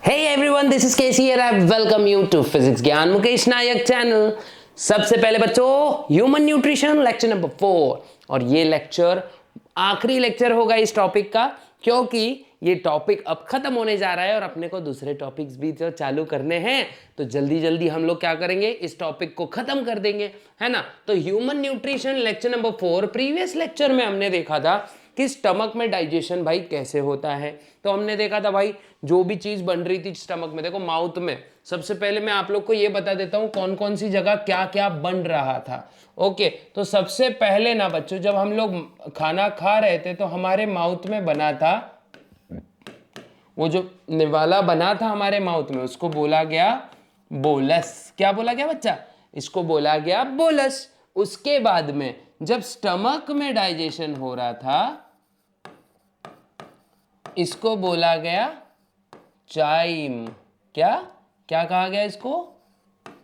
Hey everyone, this is Casey here. I welcome you to physics ज्ञान मुकेश नायक channel. सबसे पहले बच्चों, ह्यूमन न्यूट्रिशन लेक्चर नंबर 4 और ये लेक्चर आखिरी लेक्चर होगा इस टॉपिक का, क्योंकि ये टॉपिक अब खत्म होने जा रहा है और अपने को दूसरे टॉपिक्स भी जो चालू करने हैं, तो जल्दी जल्दी हम लोग क्या करेंगे, इस टॉपिक को खत्म कर देंगे, है ना। तो human nutrition lecture number 4, previous lecture में हमने देखा था कि स्टमक में डाइजेशन भाई कैसे होता है। तो हमने देखा था भाई जो भी चीज बन रही थी स्टमक में, देखो माउथ में, सबसे पहले मैं आप लोग को ये बता देता हूं कौन कौन सी जगह क्या क्या बन रहा था। ओके, तो सबसे पहले ना बच्चों, जब हम लोग खाना खा रहे थे तो हमारे माउथ में बना था, वो जो निवाला बना था हमारे माउथ में, उसको बोला गया बोलस। क्या बोला गया बच्चा? इसको बोला गया बोलस। उसके बाद में जब स्टमक में डाइजेशन हो रहा था, इसको बोला गया चाइम। क्या क्या कहा गया इसको?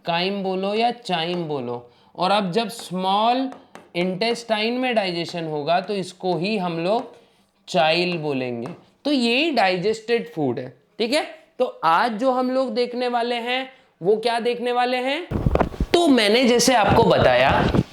काइम बोलो या चाइम बोलो। और अब जब स्मॉल इंटेस्टाइन में डाइजेशन होगा तो इसको ही हम लोग चाइल बोलेंगे। तो ये डाइजेस्टेड फूड है, ठीक है। तो आज जो हम लोग देखने वाले हैं वो क्या देखने वाले हैं? तो मैंने जैसे आपको बताया,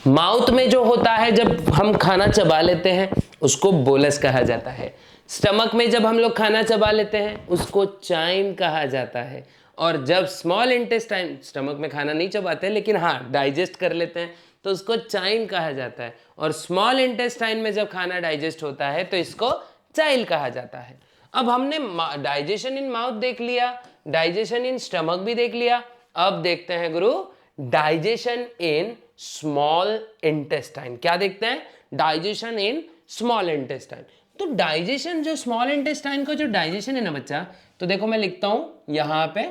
माउथ में जो होता है जब हम खाना चबा लेते हैं उसको बोलस कहा जाता है। स्टमक में जब हम लोग खाना चबा लेते हैं उसको चाइम कहा जाता है। और जब स्मॉल इंटेस्टाइन, स्टमक में खाना नहीं चबाते लेकिन हाँ डाइजेस्ट कर लेते हैं, तो उसको चाइम कहा जाता है। और स्मॉल इंटेस्टाइन में जब खाना डाइजेस्ट होता है तो इसको चाइल कहा जाता है। अब हमने डाइजेशन इन माउथ देख लिया, डाइजेशन इन स्टमक भी देख लिया। अब देखते हैं गुरु डाइजेशन इन स्मॉल इंटेस्टाइन। क्या देखते हैं? Digestion in small intestine. तो डाइजेशन जो स्मॉल इंटेस्टाइन का जो डाइजेशन है ना बच्चा, तो देखो मैं लिखता हूं यहां पे,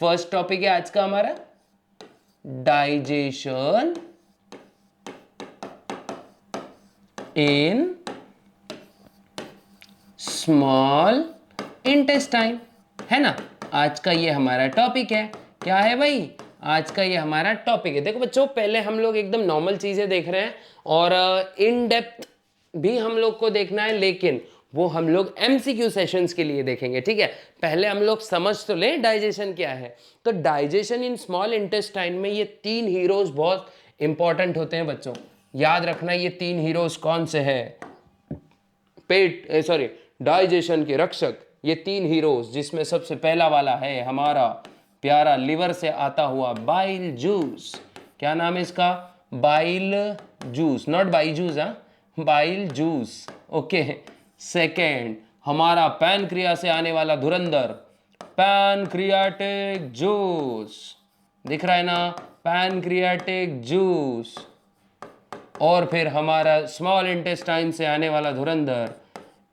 फर्स्ट टॉपिक है आज का हमारा डाइजेशन इन स्मॉल इंटेस्टाइन, है ना। आज का ये हमारा टॉपिक है। क्या है भाई? आज का ये हमारा टॉपिक है। देखो बच्चों, पहले हम लोग एकदम नॉर्मल चीजें देख रहे हैं और इन डेप्थ भी हम लोग को देखना है, लेकिन वो हम लोग एमसीक्यू सेशंस के लिए देखेंगे, ठीक है। पहले हम लोग समझ तो लें डाइजेशन क्या है। तो डाइजेशन इन स्मॉल इंटेस्टाइन में ये 3 हीरोज बहुत इंपॉर्टेंट होते हैं बच्चों। याद रखना ये 3 हीरोज कौन से हैं? डाइजेशन के रक्षक, ये 3 हीरोज, जिसमें सबसे पहला वाला है हमारा प्यारा लिवर से आता हुआ बाइल जूस। क्या नाम है इसका? Bile juice, not Byju's, bile juice. Okay. Second हमारा पैनक्रियास से आने वाला धुरंधर, पैनक्रियाटिक जूस। दिख रहा है ना? Pancreatic juice. और फिर हमारा स्मॉल इंटेस्टाइन से आने वाला धुरंधर,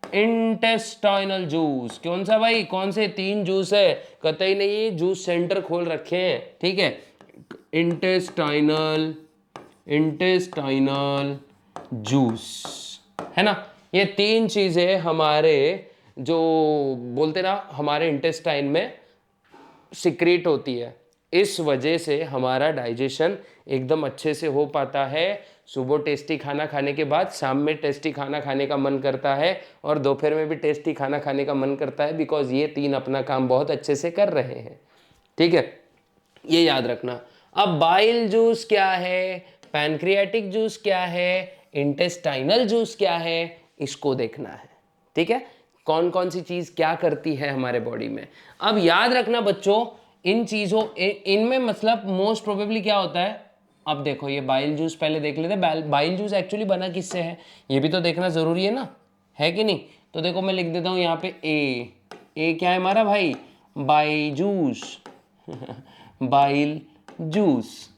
इंटेस्टाइनल जूस। कौन सा भाई? कौन से 3 जूस है? कतई नहीं जूस सेंटर खोल रखे हैं, ठीक है। इंटेस्टाइनल जूस, है ना। ये 3 चीजें हमारे जो बोलते ना हमारे इंटेस्टाइन में सिक्रीट होती है। इस वजह से हमारा डाइजेशन एकदम अच्छे से हो पाता है। सुबह टेस्टी खाना खाने के बाद शाम में टेस्टी खाना खाने का मन करता है और दोपहर में भी टेस्टी खाना खाने का मन करता है, बिकॉज ये 3 अपना काम बहुत अच्छे से कर रहे हैं, ठीक है। ये याद रखना। अब बाइल जूस क्या है, पैनक्रियाटिक जूस क्या है, इंटेस्टाइनल जूस क्या है, इसको देखना है, ठीक है। कौन कौन सी चीज क्या करती है हमारे बॉडी में। अब याद रखना बच्चों, इन चीजों इनमें मतलब मोस्ट प्रोबेबली क्या होता है। अब देखो ये बाइल जूस पहले देख लेते हैं। बाइल जूस एक्चुअली बना किससे है ये भी तो देखना जरूरी है ना, है कि नहीं। तो देखो मैं लिख देता हूं यहाँ पे ए क्या है हमारा भाई? Byju's bile juice.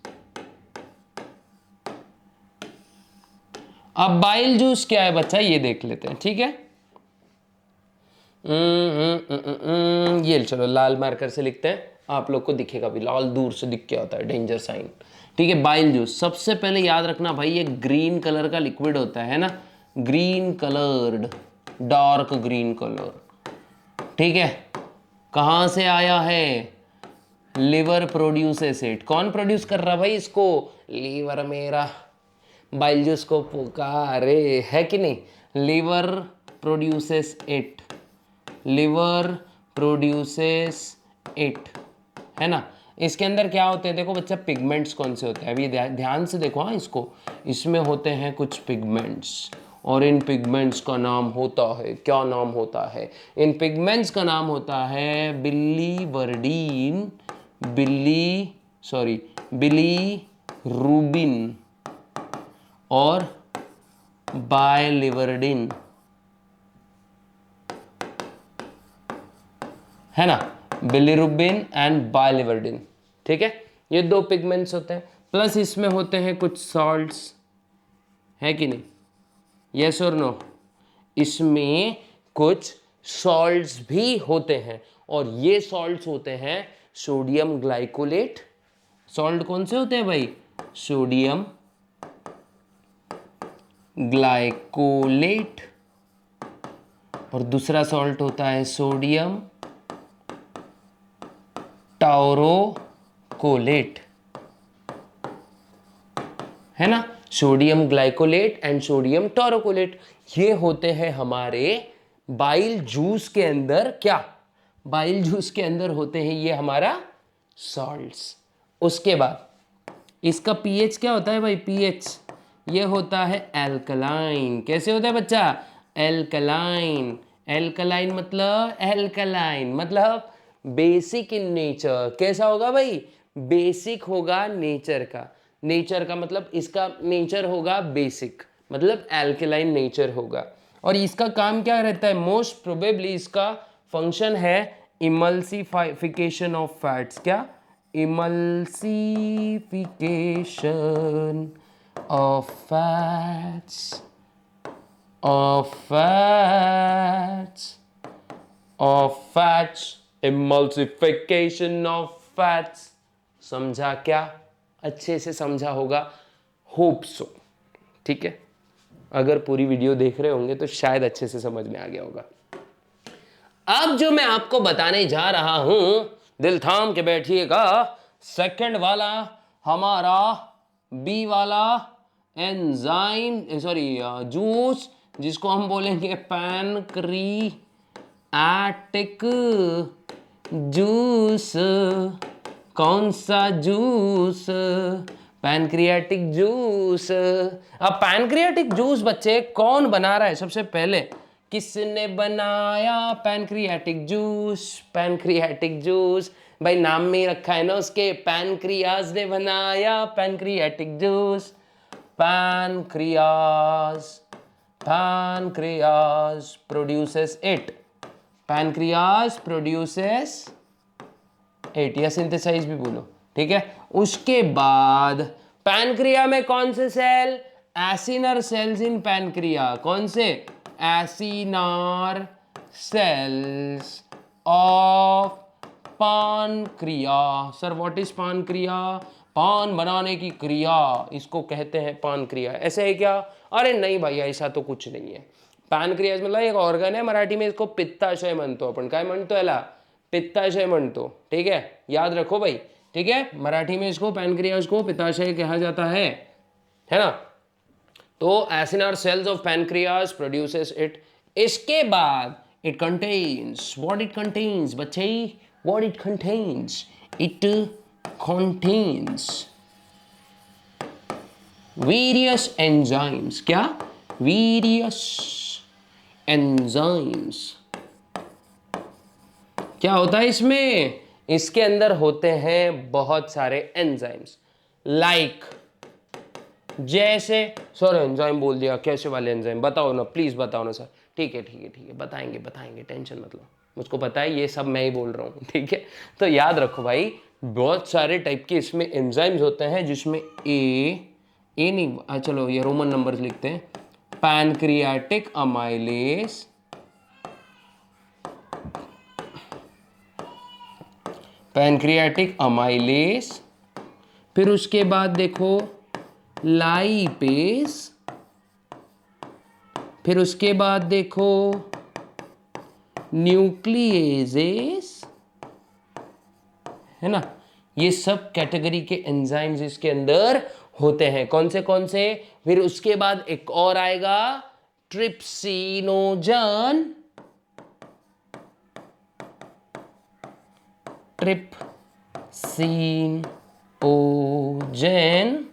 अब बाइल जूस क्या है बच्चा, ये देख लेते हैं, ठीक है। ये चलो लाल मार्कर से लिखते हैं, आप लोग को दिखेगा भी, लाल दूर से दिख के आता है, डेंजर साइन, ठीक है। बाइल जूस सबसे पहले याद रखना भाई, ये ग्रीन कलर का लिक्विड होता है ना, green coloured, dark green colour, ठीक है। कहां से आया है? Liver produces it. कौन प्रोड्यूस कर रहा भाई इसको? लीवर मेरा बाइल जूस को पुकारे, है कि नहीं। Liver produces it, liver produces it, है ना। इसके अंदर क्या होते हैं देखो बच्चा, पिगमेंट्स कौन से होते हैं, अभी ध्यान से देखो हाँ इसको, इसमें होते हैं कुछ पिगमेंट्स, और इन पिगमेंट्स का नाम होता है, क्या नाम होता है, इन पिगमेंट्स का नाम होता है बिलीवर्डिन, बिलीरूबिन और बाइलिवर्डिन, है ना, बिलीरुबिन एंड बाइलिवर्डिन, ठीक है। ये दो पिगमेंट्स होते हैं, प्लस इसमें होते हैं कुछ सॉल्ट्स, है कि नहीं, यस और नो, इसमें कुछ सॉल्ट्स भी होते हैं, और ये सॉल्ट्स होते हैं सोडियम ग्लाइकोलेट। सॉल्ट कौन से होते हैं भाई, सोडियम ग्लाइकोलेट, और दूसरा सॉल्ट होता है सोडियम टाउरोकोलेट, है ना, सोडियम ग्लाइकोलेट एंड सोडियम टाउरोकोलेट। ये होते हैं हमारे बाइल जूस के अंदर, क्या, बाइल जूस के अंदर होते हैं ये हमारा सॉल्ट्स। उसके बाद इसका पीएच क्या होता है भाई, पीएच ये होता है एल्कलाइन। कैसे होता है बच्चा, एल्कलाइन। एल्कलाइन मतलब बेसिक इन नेचर। कैसा होगा भाई, बेसिक होगा नेचर का, नेचर का मतलब इसका नेचर होगा बेसिक, मतलब एल्कलाइन नेचर होगा। और इसका काम क्या रहता है, मोस्ट प्रोबेबली इसका फंक्शन है इमल्सिफिकेशन ऑफ फैट्स। क्या, emulsification of fats, emulsification of fats. समझा क्या, अच्छे से समझा होगा, होप सो, ठीक है। अगर पूरी वीडियो देख रहे होंगे तो शायद अच्छे से समझ में आ गया होगा। अब जो मैं आपको बताने जा रहा हूं, दिल थाम के बैठिएगा, सेकंड वाला हमारा बी वाला एंजाइम, सॉरी जूस, जिसको हम बोलेंगे पैनक्रियाटिक जूस। कौन सा जूस, पैनक्रियाटिक जूस। अब पैनक्रियाटिक जूस बच्चे कौन बना रहा है, सबसे पहले किसने बनाया पैनक्रियाटिक जूस। पैनक्रियाटिक जूस भाई नाम में ही रखा है ना उसके, पैनक्रियाज ने बनाया pancreatic juice. Pancreas produces it, pancreas produces it, या सिंथेसाइज भी बोलो, ठीक है। उसके बाद पैनक्रिया में कौन से cell, acinar cells in pancreas. कौन से, acinar cells of pancreas. Sir what is pancreas, पान बनाने की क्रिया, इसको कहते हैं पानक्रिया। ऐसे है क्या, अरे नहीं भाई ऐसा तो कुछ नहीं है। पानक्रिया मतलब एक ऑर्गन है, मराठी में इसको पित्ताशय म्हणतो आपण, काय म्हणतो याला, पित्ताशय म्हणतो, ठीक है, याद रखो भाई, ठीक है। मराठी में इसको पैनक्रियाज को पित्ताशय कहा जाता है ना। तो acinar cells of pancreas produces it. इसके बाद it contains, what it contains बच्चे, what it contains, it contains various enzymes. क्या, वेरियस एंजाइम्स। क्या होता है इसमें, इसके अंदर होते हैं बहुत सारे एंजाइम्स, लाइक जैसे, सर एंजाइम बोल दिया, कैसे वाले एंजाइम बताओ ना, प्लीज बताओ ना सर। ठीक है बताएंगे, टेंशन मत लो, मुझको पता है ये सब मैं ही बोल रहा हूँ, ठीक है। तो याद रखो भाई, बहुत सारे टाइप के इसमें एंजाइम्स होते हैं, जिसमें ए नहीं, चलो ये रोमन नंबर्स लिखते हैं, पैनक्रियाटिक अमाइलेज, पैनक्रियाटिक अमाइलेज, फिर उसके बाद देखो लाइपेज, फिर उसके बाद देखो न्यूक्लिएजेस, है ना। ये सब कैटेगरी के एंजाइम्स इसके अंदर होते हैं। कौन से, फिर उसके बाद एक और आएगा ट्रिप्सिनोजन, ट्रिप्सिनोजेन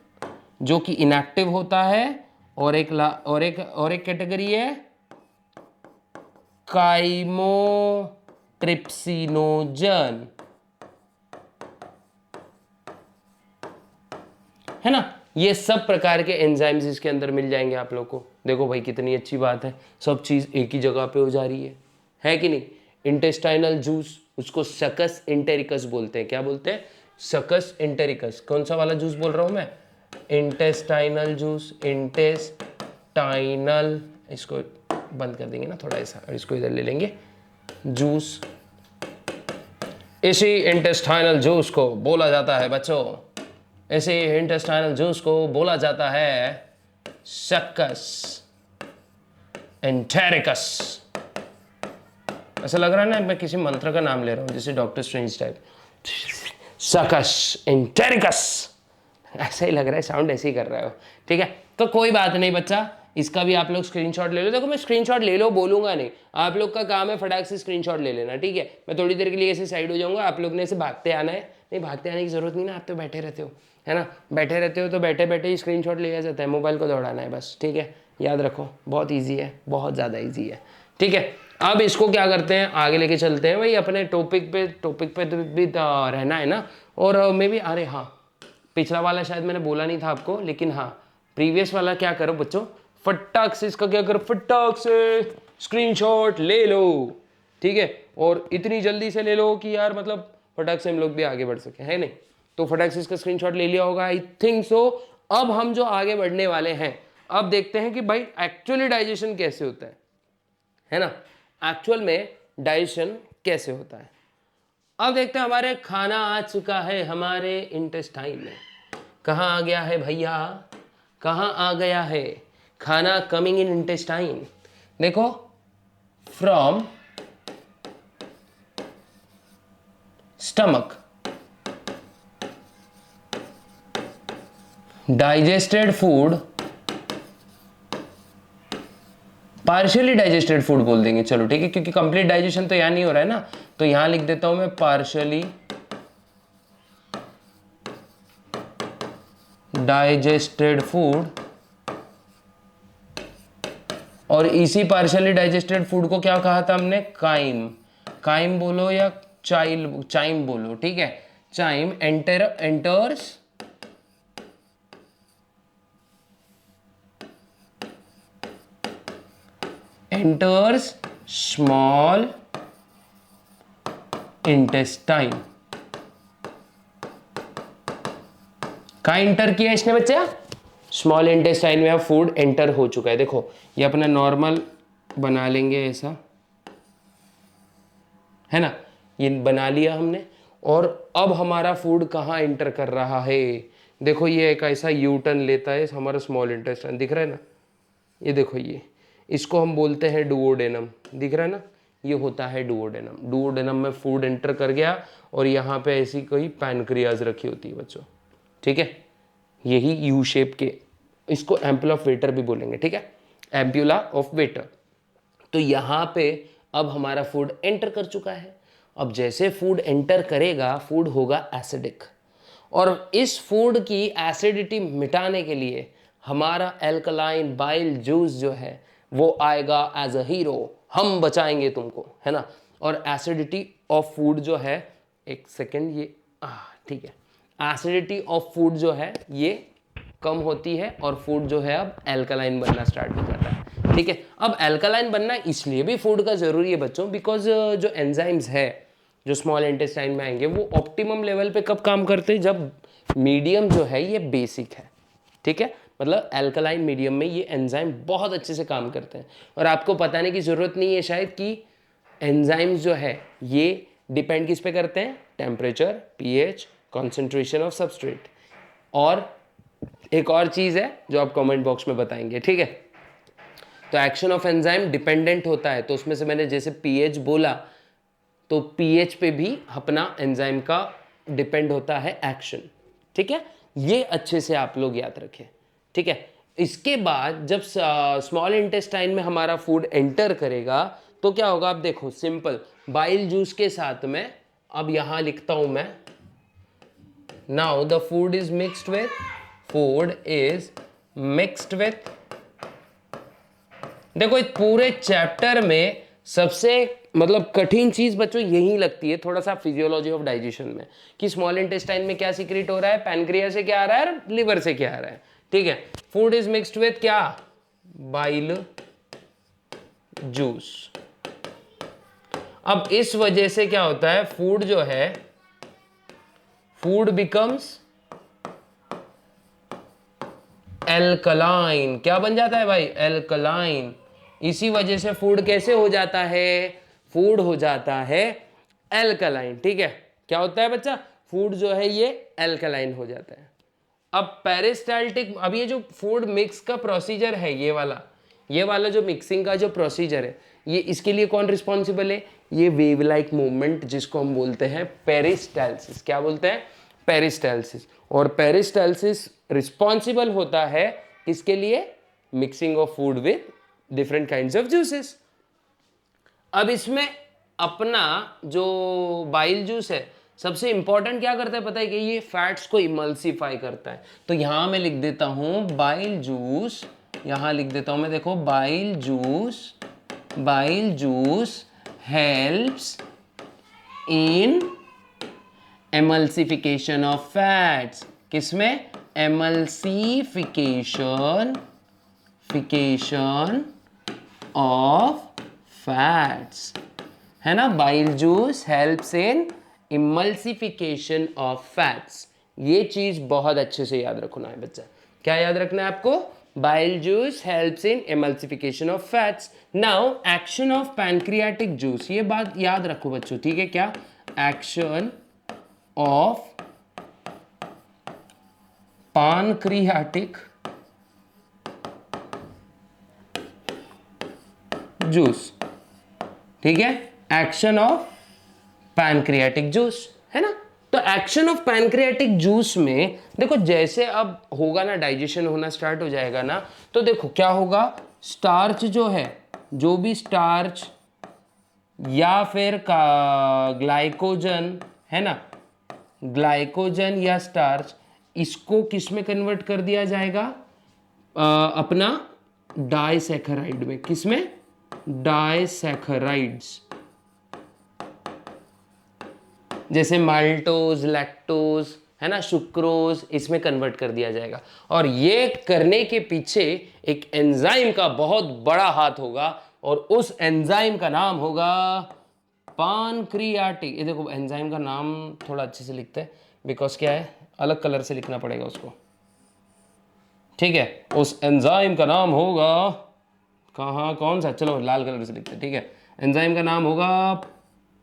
जो कि इनएक्टिव होता है, और एक कैटेगरी है काइमोट्रिप्सिनोजन, है ना। ये सब प्रकार के एंजाइम्स इसके अंदर मिल जाएंगे आप लोग को। देखो भाई कितनी अच्छी बात है, सब चीज एक ही जगह पे हो जा रही है कि नहीं। इंटेस्टाइनल जूस, उसको सकस इंटेरिकस बोलते हैं। क्या बोलते हैं? सकस इंटेरिकस। कौन सा वाला जूस बोल रहा हूं मैं? Intestinal juice. इंटेस्टाइनल, इसको बंद कर देंगे ना थोड़ा ऐसा, और इसको इधर ले लेंगे, जूस। इसी इंटेस्टाइनल जूस को बोला जाता है बच्चों, इसी इंटेस्टाइनल जूस को बोला जाता है सकस एंटेरिकस। ऐसा लग रहा है ना मैं किसी मंत्र का नाम ले रहा हूं, जैसे डॉक्टर स्ट्रेंज टाइप। सकस एंटेरिकस, ऐसा ही लग रहा है, साउंड ऐसे ही कर रहा है। ठीक है, तो कोई बात नहीं बच्चा, इसका भी आप लोग स्क्रीनशॉट ले लो। देखो मैं स्क्रीनशॉट ले लो बोलूंगा नहीं, आप लोग का काम है फटाक से स्क्रीनशॉट ले लेना। ठीक है, मैं थोड़ी देर के लिए ऐसे साइड हो जाऊंगा, आप लोग ने ऐसे भागते आना है। नहीं, भागते आने की जरूरत नहीं ना, आप तो बैठे रहते हो, है ना। बैठे रहते हो तो बैठे बैठे ही स्क्रीनशॉट लिया जाता है, मोबाइल को दौड़ाना है बस। ठीक है, याद रखो, बहुत ईजी है, बहुत ज़्यादा ईजी है। ठीक है, अब इसको क्या करते हैं, आगे लेके चलते हैं भाई अपने टॉपिक पे भी रहना है ना। और मे भी, अरे हाँ, पिछला वाला शायद मैंने बोला नहीं था आपको, लेकिन हाँ प्रीवियस वाला क्या करो बच्चों, फटाक से इसका क्या करो, फटाक से स्क्रीनशॉट ले लो। ठीक है, और इतनी जल्दी से ले लो कि यार मतलब फटाक से हम लोग भी आगे बढ़ सके, है नहीं। तो फटाक से इसका स्क्रीनशॉट ले लिया होगा, आई थिंक सो। अब हम जो आगे बढ़ने वाले हैं, अब देखते हैं कि भाई एक्चुअली डाइजेशन कैसे होता है ना। एक्चुअल में डाइजेशन कैसे होता है, अब देखते हैं। हमारे खाना आ चुका है हमारे इंटेस्टाइन में। कहाँ आ गया है भैया, कहाँ आ गया है खाना? Coming in intestine. देखो, from stomach, digested food, partially digested food बोल देंगे, चलो ठीक है, क्योंकि कंप्लीट डाइजेशन तो यहां नहीं हो रहा है ना, तो यहां लिख देता हूं मैं पार्शियली डाइजेस्टेड फूड। और इसी पार्शियली डाइजेस्टेड फूड को क्या कहा था हमने? काइम। काइम बोलो या चाइम बोलो, ठीक है। Chyme enters small intestine. कहाँ एंटर किया इसने बच्चा? स्मॉल इंटेस्टाइन में अब फूड एंटर हो चुका है। देखो ये अपना नॉर्मल बना लेंगे ऐसा, है ना, ये बना लिया हमने। और अब हमारा फूड कहाँ एंटर कर रहा है? देखो ये एक ऐसा यू टर्न लेता है हमारा स्मॉल इंटेस्टाइन, दिख रहा है ना, ये देखो, ये इसको हम बोलते हैं डुओडेनम, दिख रहा है ना, ये होता है डुओडेनम। डुओडेनम में फूड एंटर कर गया और यहाँ पे ऐसी कोई पैनक्रियाज रखी होती है बच्चों, ठीक है, यही यू शेप के, इसको एम्पुला ऑफ वेटर भी बोलेंगे, ठीक है, एम्पुला ऑफ वेटर। तो यहाँ पे अब हमारा फूड एंटर कर चुका है। अब जैसे फूड एंटर करेगा, फूड होगा एसिडिक, और इस फूड की एसिडिटी मिटाने के लिए हमारा एल्कलाइन बाइल जूस जो है वो आएगा एज अ हीरो, हम बचाएंगे तुमको, है ना। और एसिडिटी ऑफ फूड जो है, एक सेकेंड, ये ठीक है, एसिडिटी ऑफ फूड जो है ये कम होती है और फूड जो है अब एल्कलाइन बनना स्टार्ट हो जाता है, ठीक है। अब एल्कलाइन बनना इसलिए भी फूड का जरूरी है बच्चों, बिकॉज जो एंजाइम्स है जो स्मॉल इंटेस्टाइन में आएंगे वो ऑप्टिमम लेवल पे कब काम करते हैं? जब मीडियम जो है ये बेसिक है, ठीक है, मतलब एल्कलाइन मीडियम में ये एंजाइम बहुत अच्छे से काम करते हैं। और आपको बताने की ज़रूरत नहीं है शायद कि एंजाइम्स जो है ये डिपेंड किस पे करते हैं? Temperature, pH, concentration of substrate, और एक और चीज़ है जो आप कमेंट बॉक्स में बताएंगे, ठीक है। तो एक्शन ऑफ एंजाइम डिपेंडेंट होता है, तो उसमें से मैंने जैसे पीएच बोला, तो पीएच पे भी अपना एंजाइम का डिपेंड होता है एक्शन, ठीक है। ये अच्छे से आप लोग याद रखें, ठीक है। इसके बाद जब स्मॉल इंटेस्टाइन में हमारा फूड एंटर करेगा तो क्या होगा? आप देखो, सिंपल, बाइल जूस के साथ में अब यहां लिखता हूं मैं, now the food is mixed with, देखो इस पूरे चैप्टर में सबसे मतलब कठिन चीज बच्चों यही लगती है थोड़ा सा फिजियोलॉजी ऑफ डाइजेशन में, कि स्मॉल इंटेस्टाइन में क्या सीक्रेट हो रहा है, पैनक्रियास से क्या आ रहा है, लिवर से क्या आ रहा है। ठीक है, फूड इज मिक्स्ड विथ क्या, बाइल जूस। अब इस वजह से क्या होता है, फूड जो है, फूड बिकम्स एल्कलाइन। क्या बन जाता है भाई, एल्कलाइन। इसी वजह से फूड कैसे हो जाता है, फूड हो जाता है एल्कलाइन। ठीक है, क्या होता है बच्चा, फूड जो है ये एल्कलाइन हो जाता है। अब पेरिस्टाल्टिक, अब ये जो फूड मिक्स का प्रोसीजर है, ये वाला जो मिक्सिंग का जो प्रोसीजर है, ये इसके लिए कौन रिस्पॉन्सिबल है, ये वेव लाइक मूवमेंट जिसको हम बोलते हैं पेरिस्टाल्सिस। क्या बोलते हैं, पेरिस्टाल्सिस। और पेरिस्टाल्सिस रिस्पॉन्सिबल होता है किसके लिए, mixing of food with different kinds of juices. अब इसमें अपना जो बाइल जूस है सबसे इंपॉर्टेंट क्या करता है पता है, कि ये फैट्स को इमल्सिफाई करता है। तो यहां मैं लिख देता हूं बाइल जूस, यहां लिख देता हूं मैं, देखो bile juice helps in emulsification of fats. किसमें, एमल्सिफिकेशन ऑफ फैट्स, है ना। Bile juice helps in emulsification of fats. ये चीज बहुत अच्छे से याद रखना है बच्चा। क्या याद रखना है आपको, bile juice helps in emulsification of fats. Now action of pancreatic juice, ये बात याद रखो बच्चों, ठीक है। क्या, एक्शन ऑफ पैनक्रियाटिक जूस, ठीक है, एक्शन ऑफ पैनक्रियाटिक जूस, है ना। तो एक्शन ऑफ पैनक्रियाटिक जूस में देखो, जैसे अब होगा ना, डाइजेशन होना स्टार्ट हो जाएगा ना, तो देखो क्या होगा, स्टार्च जो है, जो भी स्टार्च या फिर ग्लाइकोजन है ना, ग्लाइकोजन या स्टार्च, इसको किस में कन्वर्ट कर दिया जाएगा, अपना डाइसैकेराइड में। किसमें, डाइसैकेराइड्स, जैसे माल्टोज, लैक्टोज, है ना, सुक्रोज, इसमें कन्वर्ट कर दिया जाएगा। और ये करने के पीछे एक एंजाइम का बहुत बड़ा हाथ होगा, और उस एंजाइम का नाम होगा पैनक्रियाटिक। ये देखो एंजाइम का नाम थोड़ा अच्छे से लिखते हैं, बिकॉज क्या है, अलग कलर से लिखना पड़ेगा उसको, ठीक है। उस एंजाइम का नाम होगा, कहाँ, कौन सा, चलो लाल कलर से लिखते हैं, ठीक है। एंजाइम का नाम होगा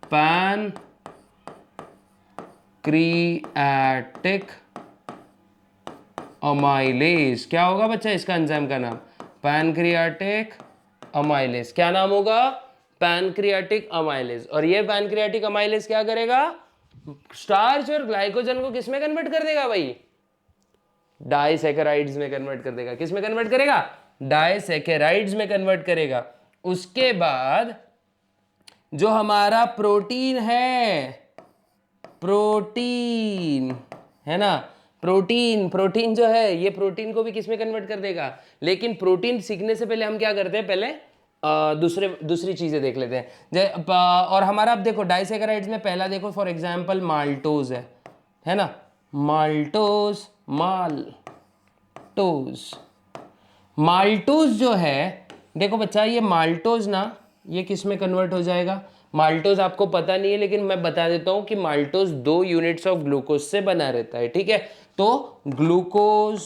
पैनक्रियाटिक अमाइलेज। क्या होगा बच्चा इसका एंजाइम का नाम, पैनक्रियाटिक अमाइलेज। क्या नाम होगा, पैनक्रियाटिक अमाइलेज। और ये पैनक्रियाटिक अमाइलेज क्या करेगा, स्टार्च और ग्लाइकोजन को किस में कन्वर्ट कर देगा भाई, डाइसैकेराइड्स में कन्वर्ट कर देगा। किस में कन्वर्ट करेगा, डाइसैकेराइड्स में कन्वर्ट करेगा। उसके बाद जो हमारा प्रोटीन है, प्रोटीन है ना, प्रोटीन जो है, ये प्रोटीन को भी किस में कन्वर्ट कर देगा। लेकिन प्रोटीन सीखने से पहले हम क्या करते हैं, पहले दूसरी चीजें देख लेते हैं। और हमारा अब देखो डाइसैकेराइड्स में पहला देखो, फॉर एग्जांपल माल्टोज है ना, माल्टोज जो है, देखो बच्चा ये माल्टोज ना, ये किस में कन्वर्ट हो जाएगा। माल्टोज आपको पता नहीं है, लेकिन मैं बता देता हूं कि माल्टोज 2 यूनिट्स ऑफ ग्लूकोज से बना रहता है, ठीक है। तो ग्लूकोज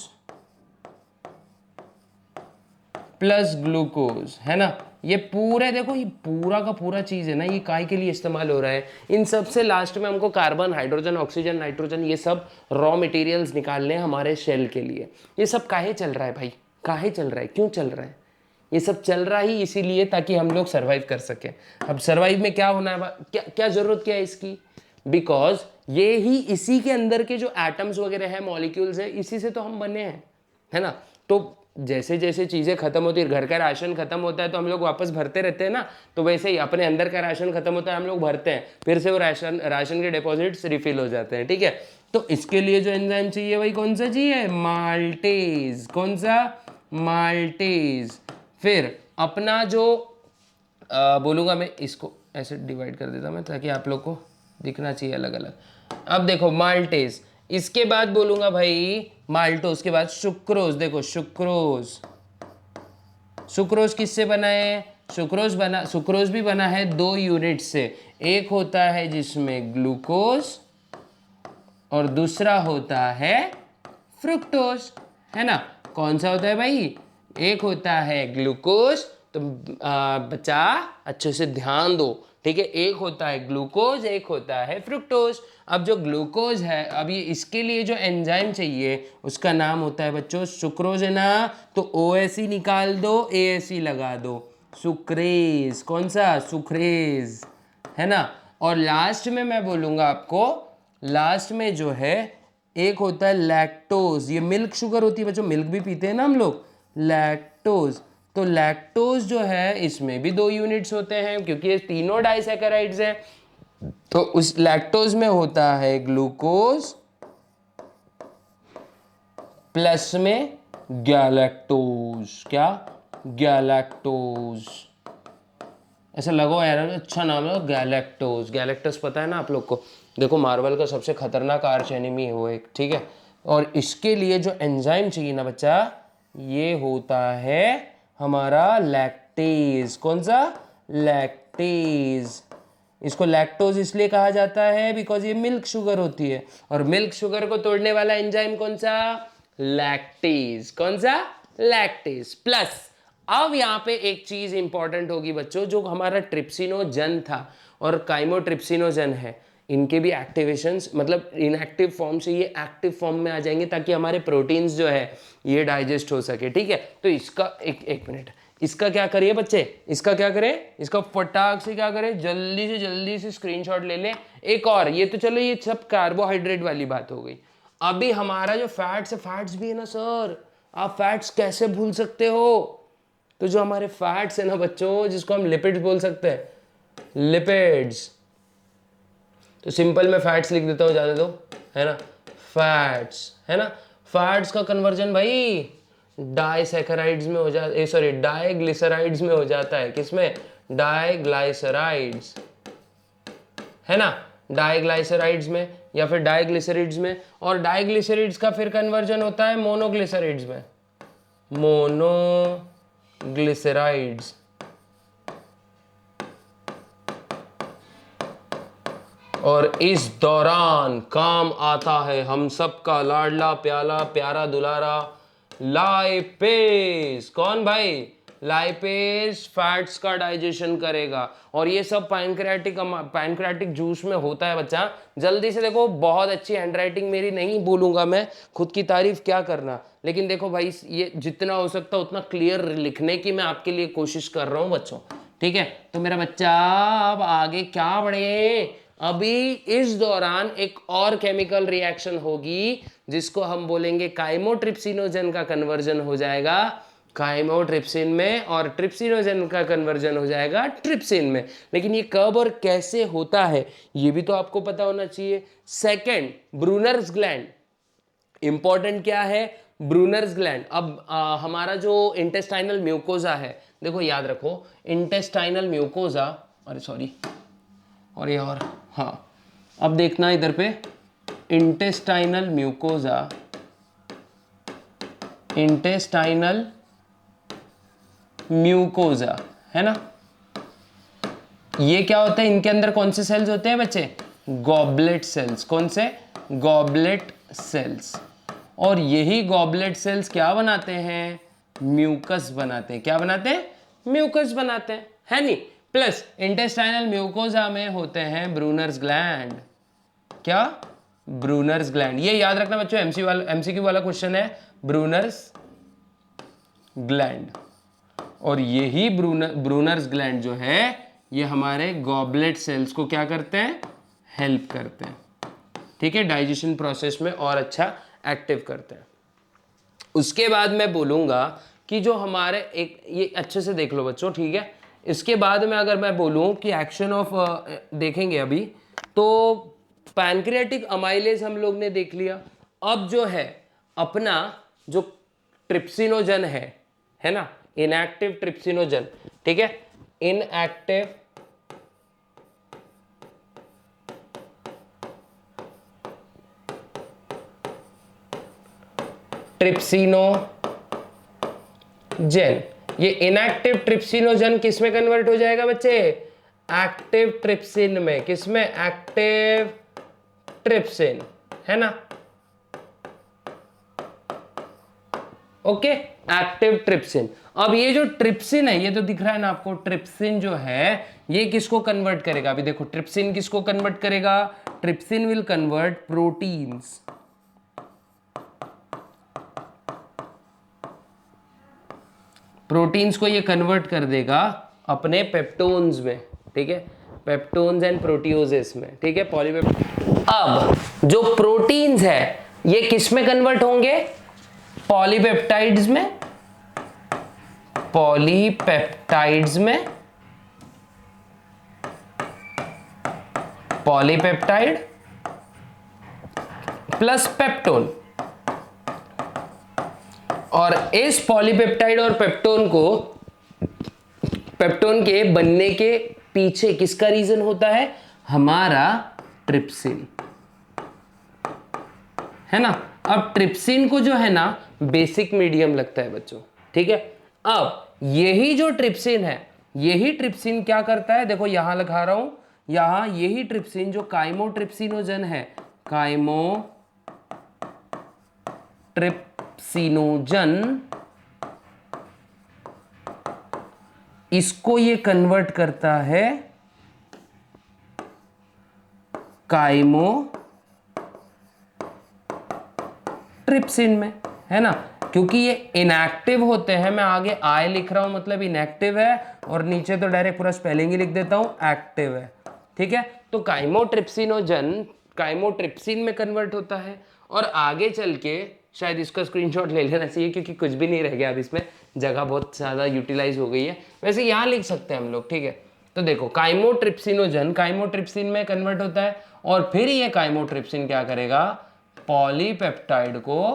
प्लस ग्लूकोज, है ना, ये पूरे देखो, ये पूरा का पूरा चीज है ना, ये काय के लिए इस्तेमाल हो रहा है। इन सब से लास्ट में हमको कार्बन, हाइड्रोजन, ऑक्सीजन, नाइट्रोजन, ये सब रॉ मटेरियल्स निकालने हैं हमारे सेल के लिए। ये सब काहे चल रहा है भाई, काहे चल रहा है, क्यों चल रहा है, ये सब चल रहा ही इसीलिए ताकि हम लोग सर्वाइव कर सकें। अब सर्वाइव में क्या होना है, क्या जरूरत क्या है इसकी, बिकॉज ये ही इसी के अंदर के जो एटम्स वगैरह है, मॉलिक्यूल्स है, इसी से तो हम बने हैं, है ना। तो जैसे जैसे चीज़ें खत्म होती है, घर का राशन खत्म होता है तो हम लोग वापस भरते रहते हैं ना, तो वैसे ही अपने अंदर का राशन खत्म होता है, हम लोग भरते हैं, फिर से वो राशन के डिपॉजिट्स रिफिल हो जाते हैं। ठीक है, तो इसके लिए जो एंजाइम चाहिए वही कौन सा चाहिए, माल्टेज। कौन सा, माल्टेज। फिर अपना जो बोलूँगा मैं, इसको ऐसे डिवाइड कर देता मैं ताकि आप लोग को दिखना चाहिए अलग अलग। अब देखो माल्टेज, इसके बाद बोलूँगा भाई माल्टोज के बाद सुक्रोज। देखो सुक्रोज, सुक्रोज किससे बना है, सुक्रोज भी बना है 2 यूनिट से। एक होता है जिसमें ग्लूकोज और दूसरा होता है फ्रुक्टोज, है ना। कौन सा होता है भाई, एक होता है ग्लूकोज, तो बच्चा अच्छे से ध्यान दो, ठीक है। एक होता है ग्लूकोज, एक होता है फ्रुक्टोज। अब जो ग्लूकोज है, अब ये इसके लिए जो एंजाइम चाहिए उसका नाम होता है बच्चों सुक्रोज, है ना। तो OSE निकाल दो, ASE लगा दो, सुक्रेज। कौन सा, सुक्रेज, है ना। और लास्ट में मैं बोलूँगा आपको, लास्ट में जो है एक होता है लैक्टोज। ये मिल्क शुगर होती है बच्चों, मिल्क भी पीते हैं ना हम लोग, लैक्टोज। तो लैक्टोज जो है इसमें भी 2 यूनिट्स होते हैं क्योंकि ये तीनों डाइसैकेराइड्स हैं। तो उस लैक्टोज में होता है ग्लूकोज प्लस में गैलेक्टोज। क्या, गैलेक्टोज। ऐसा लगो यार, अच्छा नाम है गैलेक्टोज। गैलेक्टोज पता है ना आप लोग को, देखो मार्वल का सबसे खतरनाक आर्च एनिमी है वो एक, ठीक है। और इसके लिए जो एंजाइम चाहिए ना बच्चा, ये होता है हमारा लैक्टेज। कौन सा, लैक्टेज। इसको लैक्टोज इसलिए कहा जाता है बिकॉज ये मिल्क शुगर होती है, और मिल्क शुगर को तोड़ने वाला एंजाइम कौन सा, लैक्टेज। कौन सा, लैक्टेज। प्लस अब यहाँ पे एक चीज इंपॉर्टेंट होगी बच्चों, जो हमारा ट्रिप्सिनोजन था और काइमोट्रिप्सिनोजन है, इनके भी एक्टिवेशंस, मतलब इनएक्टिव फॉर्म से ये एक्टिव फॉर्म में आ जाएंगे ताकि हमारे प्रोटीन्स जो है ये डाइजेस्ट हो सके। ठीक है, तो इसका एक मिनट, इसका क्या करिए बच्चे, इसका क्या करें, इसका फटाक से क्या करें, जल्दी से स्क्रीनशॉट ले लें। एक और, ये तो चलो ये सब कार्बोहाइड्रेट वाली बात हो गई। अभी हमारा जो फैट्स है, फैट्स भी है ना सर, आप फैट्स कैसे भूल सकते हो। तो जो हमारे फैट्स है ना बच्चों, जिसको हम लिपिड्स बोल सकते हैं, लिपिड्स, तो सिंपल में फैट्स लिख देता हूं, जाने दो, है ना। फैट्स, है ना। फैट्स का कन्वर्जन भाई डाइसैकेराइड्स में हो जाता, सॉरी डाइग्लिसराइड्स में हो जाता है। किसमें, डाइग्लाइसराइड्स, है ना, डाइग्लाइसराइड्स में या फिर डाइग्लिसराइड्स में। और डाइग्लिसराइड्स का फिर कन्वर्जन होता है मोनोग्लिसराइड्स में, मोनोग्लिसराइड्स। और इस दौरान काम आता है हम सबका लाडला प्याला प्यारा दुलारा लाइपेज। कौन भाई, लाइपेज फैट्स का डाइजेशन करेगा, और ये सब पैनक्रियाटिक जूस में होता है बच्चा। जल्दी से देखो, बहुत अच्छी हैंडराइटिंग मेरी नहीं बोलूंगा मैं, खुद की तारीफ क्या करना, लेकिन देखो भाई ये जितना हो सकता उतना क्लियर लिखने की मैं आपके लिए कोशिश कर रहा हूं बच्चों। ठीक है, तो मेरा बच्चा अब आगे क्या बढ़े, अभी इस दौरान एक और केमिकल रिएक्शन होगी जिसको हम बोलेंगे काइमोट्रिप्सिनोजन का कन्वर्जन हो जाएगा काइमोट्रिप्सिन में, और ट्रिप्सिनोजन का कन्वर्जन हो जाएगा ट्रिप्सिन में। लेकिन ये कब और कैसे होता है ये भी तो आपको पता होना चाहिए। Second, Brunner's gland. इंपॉर्टेंट क्या है, ब्रूनर्स ग्लैंड। अब हमारा जो इंटेस्टाइनल म्यूकोजा है, देखो याद रखो, इंटेस्टाइनल म्यूकोजा, अरे सॉरी, और ये और, हाँ अब देखना इधर पे, इंटेस्टाइनल म्यूकोजा, इंटेस्टाइनल म्यूकोजा, है ना। ये क्या होता है, इनके अंदर कौन से सेल्स होते हैं बच्चे, गॉबलेट सेल्स। कौन से, गॉबलेट सेल्स। और यही गॉबलेट सेल्स क्या बनाते हैं, म्यूकस बनाते हैं। क्या बनाते हैं, म्यूकस बनाते हैं, है नहीं। प्लस इंटेस्टाइनल म्यूकोजा में होते हैं ब्रूनर्स ग्लैंड। क्या, ब्रूनर्स ग्लैंड। ये याद रखना बच्चों, एमसीक्यू वाला क्वेश्चन है, ब्रूनर्स ग्लैंड। और यही ब्रूनर्स ग्लैंड जो है ये हमारे गॉबलेट सेल्स को क्या करते हैं, हेल्प करते हैं। ठीक है, डाइजेशन प्रोसेस में और अच्छा एक्टिव करते हैं। उसके बाद मैं बोलूँगा कि जो हमारे एक, ये अच्छे से देख लो बच्चों, ठीक है। इसके बाद में अगर मैं बोलूँ कि एक्शन ऑफ देखेंगे अभी, तो पैनक्रियाटिक अमाइलेज हम लोग ने देख लिया। अब जो है अपना जो ट्रिप्सिनोजन है ना, इनएक्टिव ट्रिप्सिनोजन, ठीक है, इनएक्टिव ट्रिप्सिनोजन, ये इनएक्टिव ट्रिप्सिनोजन किस में कन्वर्ट हो जाएगा बच्चे? एक्टिव ट्रिप्सिन में। किस में? एक्टिव ट्रिप्सिन, है ना। Okay, active trypsin. अब ये जो ट्रिप्सिन है, ये तो दिख रहा है ना आपको, ट्रिप्सिन जो है ये किसको कन्वर्ट करेगा? अभी देखो, ट्रिप्सिन किसको कन्वर्ट करेगा? Trypsin will convert proteins, proteins को ये कन्वर्ट कर देगा अपने पेप्टोन्स में, ठीक है, पेप्टोन्स एंड प्रोटियोजेस में, ठीक है, पॉलीपेप्टाइड। अब जो प्रोटीन्स है ये किस में कन्वर्ट होंगे? पॉलीपेप्टाइड्स में, पॉलीपेप्टाइड्स में, पॉलीपेप्टाइड प्लस पेप्टोन। और इस पॉलीपेप्टाइड और पेप्टोन को, पेप्टोन के बनने के पीछे किसका रीजन होता है? हमारा ट्रिप्सिन, है ना। अब ट्रिप्सिन को जो है ना बेसिक मीडियम लगता है बच्चों, ठीक है। अब यही जो ट्रिप्सिन है, यही ट्रिप्सिन क्या करता है? देखो यहां लिखा रहा हूं, यहां यही ट्रिप्सिन जो काइमोट्रिप्सिनोजन है, काइमोट्रिप्सिनोजन, इसको ये कन्वर्ट करता है काइमोट्रिप्सिन में, है ना। क्योंकि ये इनएक्टिव होते हैं, मैं आगे आई लिख रहा हूं मतलब इनएक्टिव है, और नीचे तो डायरेक्ट पूरा स्पेलिंग ही लिख देता हूं, एक्टिव है, ठीक है। तो काइमोट्रिप्सिनोजन काइमोट्रिप्सिन में कन्वर्ट होता है, और आगे चल के शायद इसका स्क्रीनशॉट ले लेना चाहिए क्योंकि कुछ भी नहीं रह गया अब इसमें, जगह बहुत ज़्यादा यूटिलाइज हो गई है। वैसे यहाँ लिख सकते हैं हम लोग, ठीक है। तो देखो काइमोट्रिप्सिनोजन काइमोट्रिप्सिन में कन्वर्ट होता है, और फिर ये काइमोट्रिप्सिन क्या करेगा? पॉलीपेप्टाइड को,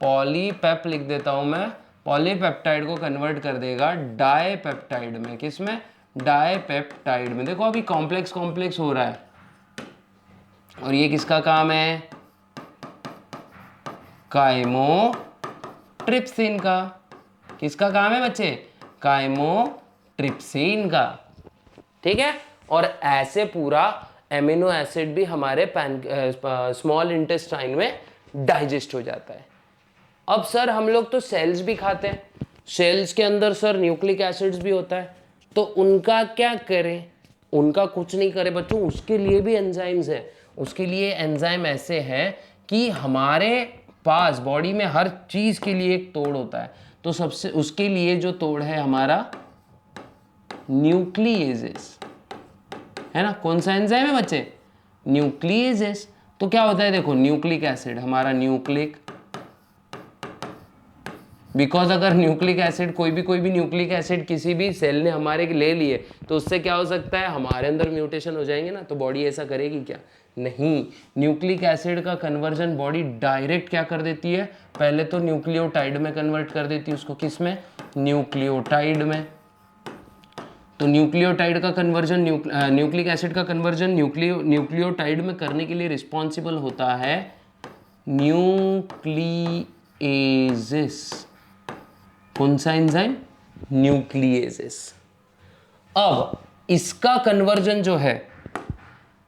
पॉलीपेप लिख देता हूं मैं, पॉलीपेप्टाइड को कन्वर्ट कर देगा डाइपेप्टाइड में। किस में? डाइपेप्टाइड में। देखो अभी कॉम्प्लेक्स कॉम्प्लेक्स हो रहा है, और ये किसका काम है? काइमोट्रिप्सिन का। किसका काम है बच्चे? काइमोट्रिप्सिन का, ठीक है। और ऐसे पूरा एमिनो एसिड भी हमारे स्मॉल इंटेस्टाइन में डाइजेस्ट हो जाता है। अब सर हम लोग तो सेल्स भी खाते हैं, सेल्स के अंदर सर न्यूक्लिक एसिड्स भी होता है, तो उनका क्या करें? उनका कुछ नहीं करे बच्चों, उसके लिए भी एंजाइम्स हैं। उसके लिए एंजाइम ऐसे हैं कि हमारे पास बॉडी में हर चीज़ के लिए एक तोड़ होता है, तो सबसे उसके लिए जो तोड़ है हमारा न्यूक्लिएजेस, है ना। कौन सा एंजाइम है बच्चे? न्यूक्लिएजेस। तो क्या होता है देखो, न्यूक्लिक एसिड हमारा न्यूक्लिक, बिकॉज अगर न्यूक्लिक एसिड कोई भी न्यूक्लिक एसिड किसी भी सेल ने हमारे ले लिए, तो उससे क्या हो सकता है? हमारे अंदर म्यूटेशन हो जाएंगे ना, तो बॉडी ऐसा करेगी क्या? नहीं। न्यूक्लिक एसिड का कन्वर्जन बॉडी डायरेक्ट क्या कर देती है? पहले तो न्यूक्लियोटाइड में कन्वर्ट कर देती है उसको। किस में? न्यूक्लियोटाइड में। तो न्यूक्लियोटाइड का कन्वर्जन, न्यूक्लिक एसिड का कन्वर्जन न्यूक्लियोटाइड में करने के लिए रिस्पॉन्सिबल होता है न्यूक्लिएजेस। कौन सा एंजाइम? न्यूक्लिएजेस। अब इसका कन्वर्जन जो है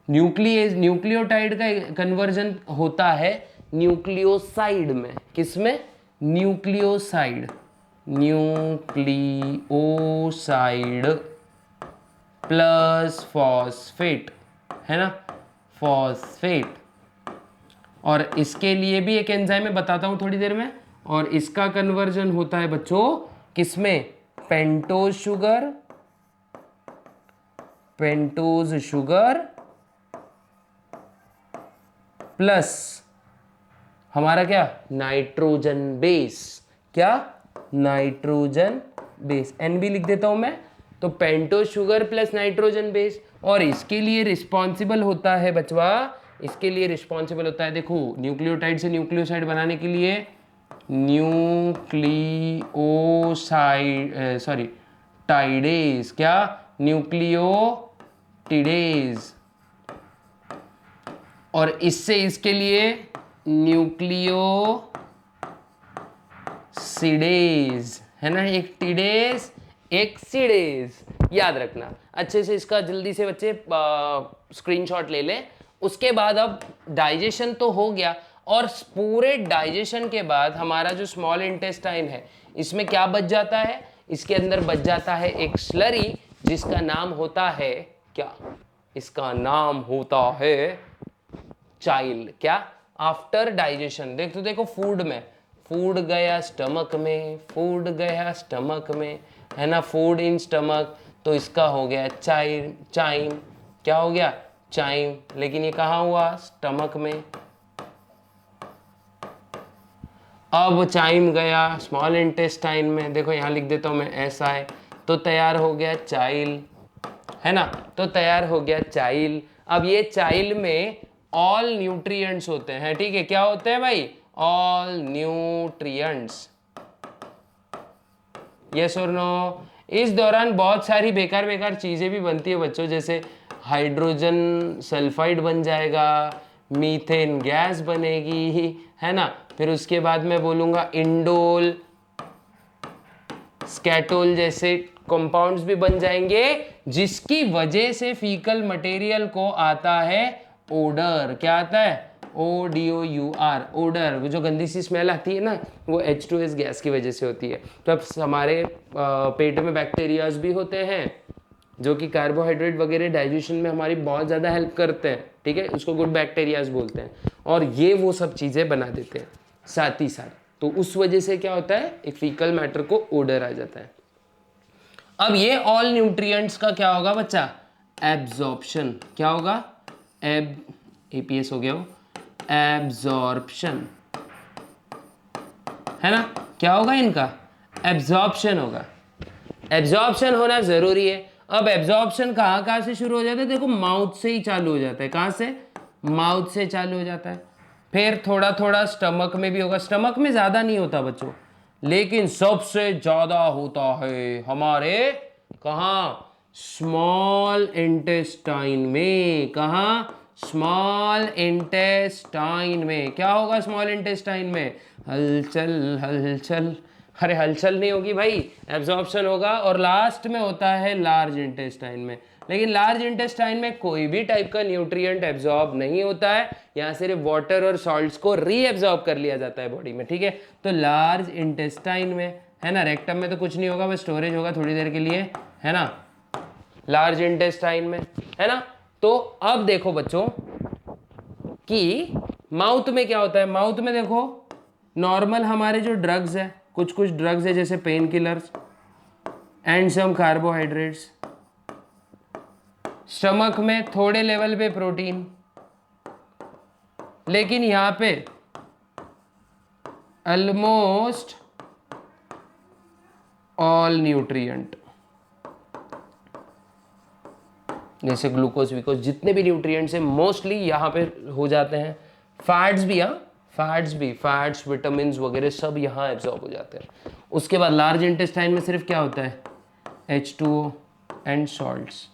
न्यूक्लियोटाइड का कन्वर्जन होता है न्यूक्लियोसाइड में। किस में? न्यूक्लियोसाइड, न्यूक्लियोसाइड प्लस फॉस्फेट, है ना, फॉस्फेट। और इसके लिए भी एक एंजाइम मैं बताता हूं थोड़ी देर में, और इसका कन्वर्जन होता है बच्चों किसमें? Pentose sugar, pentose sugar plus हमारा क्या? Nitrogen base. क्या, नाइट्रोजन बेस, एन भी लिख देता हूं मैं, तो pentose sugar plus nitrogen base. और इसके लिए रिस्पॉन्सिबल होता है बचवा, इसके लिए रिस्पॉन्सिबल होता है, देखो न्यूक्लियोटाइड से न्यूक्लियोसाइड बनाने के लिए न्यूक्लियोसाइड सॉरी टाइडेज, क्या, न्यूक्लियोटिडेज, और इससे इसके लिए न्यूक्लियोसिडेज, है ना, एक टिडेज एक सिडेज, याद रखना अच्छे से इसका, जल्दी से बच्चे स्क्रीनशॉट ले लें। उसके बाद अब डाइजेशन तो हो गया, और पूरे डाइजेशन के बाद हमारा जो स्मॉल इंटेस्टाइन है इसमें क्या बच जाता है, इसके अंदर बच जाता है एक स्लरी जिसका नाम होता है क्या, इसका नाम होता है चाइल। क्या, आफ्टर डाइजेशन, देख तो देखो फूड में, फूड गया स्टमक में, फूड गया स्टमक में, है ना, फूड इन स्टमक, तो इसका हो गया चाइम, चाइम, क्या हो गया, चाइम। लेकिन ये कहाँ हुआ, स्टमक में। अब चाइम गया स्मॉल इंटेस्टाइन में, देखो यहाँ लिख देता हूँ मैं ऐसा है, तो तैयार हो गया चाइल, है ना, तो तैयार हो गया चाइल। अब ये चाइल में ऑल न्यूट्रिएंट्स होते हैं, ठीक है, क्या होते हैं भाई, ऑल न्यूट्रिएंट्स, यस और नो। इस दौरान बहुत सारी बेकार बेकार चीजें भी बनती है बच्चों, जैसे हाइड्रोजन सल्फाइड बन जाएगा, मीथेन गैस बनेगी, है ना, फिर उसके बाद मैं बोलूंगा इंडोल, स्कैटोल जैसे कंपाउंड्स भी बन जाएंगे, जिसकी वजह से फीकल मटेरियल को आता है ओडर, क्या आता है, ODOUR, ओडर, जो गंदी सी स्मेल आती है ना, वो H2S गैस की वजह से होती है। तो अब हमारे पेट में बैक्टीरियाज भी होते हैं जो कि कार्बोहाइड्रेट वगैरह डाइजेशन में हमारी बहुत ज़्यादा हेल्प करते हैं, ठीक है, उसको गुड बैक्टीरियाज बोलते हैं, और ये वो सब चीज़ें बना देते हैं साथ ही साथ, तो उस वजह से क्या होता है, एक फीकल मैटर को ओडर आ जाता है। अब ये ऑल न्यूट्रिएंट्स का क्या होगा बच्चा, एब्जॉर्प्शन, क्या होगा, APS हो गया वो, एब्जॉर्प्शन, है ना, क्या होगा इनका, एब्जॉर्प्शन होगा। एब्जॉर्प्शन होना जरूरी है। अब एब्जॉर्प्शन कहाँ से शुरू हो जाता है, देखो माउथ से ही चालू हो जाता है, कहाँ से, माउथ से चालू हो जाता है, फिर थोड़ा थोड़ा स्टमक में भी होगा, स्टमक में ज्यादा नहीं होता बच्चों, लेकिन सबसे ज्यादा होता है हमारे कहाँ, स्मॉल इंटेस्टाइन में, कहाँ, स्मॉल इंटेस्टाइन में। क्या होगा स्मॉल इंटेस्टाइन में, हलचल हलचल, अरे हलचल नहीं होगी भाई, एब्जॉर्प्शन होगा, और लास्ट में होता है लार्ज इंटेस्टाइन में। लेकिन लार्ज इंटेस्टाइन में कोई भी टाइप का न्यूट्रिएंट एब्जॉर्ब नहीं होता है, यहाँ सिर्फ वाटर और सॉल्ट्स को रीएब्जॉर्ब कर लिया जाता है बॉडी में, ठीक है। तो लार्ज इंटेस्टाइन में, है ना, रेक्टम में तो कुछ नहीं होगा, बस स्टोरेज होगा थोड़ी देर के लिए, है ना, लार्ज इंटेस्टाइन में, है ना। तो अब देखो बच्चों कि माउथ में क्या होता है, माउथ में देखो नॉर्मल हमारे जो ड्रग्स है, कुछ कुछ ड्रग्स है जैसे painkillers and some carbohydrates, stomach में थोड़े लेवल पे प्रोटीन, लेकिन यहां पे ऑलमोस्ट ऑल न्यूट्रिएंट, जैसे ग्लूकोज विकोज, जितने भी न्यूट्रिएंट्स हैं मोस्टली यहाँ पे हो जाते हैं। फैट्स भी, हाँ फैट्स विटामिन्स वगैरह सब यहाँ एब्जॉर्ब हो जाते हैं। उसके बाद लार्ज इंटेस्टाइन में सिर्फ क्या होता है, H2O एंड सॉल्ट्स।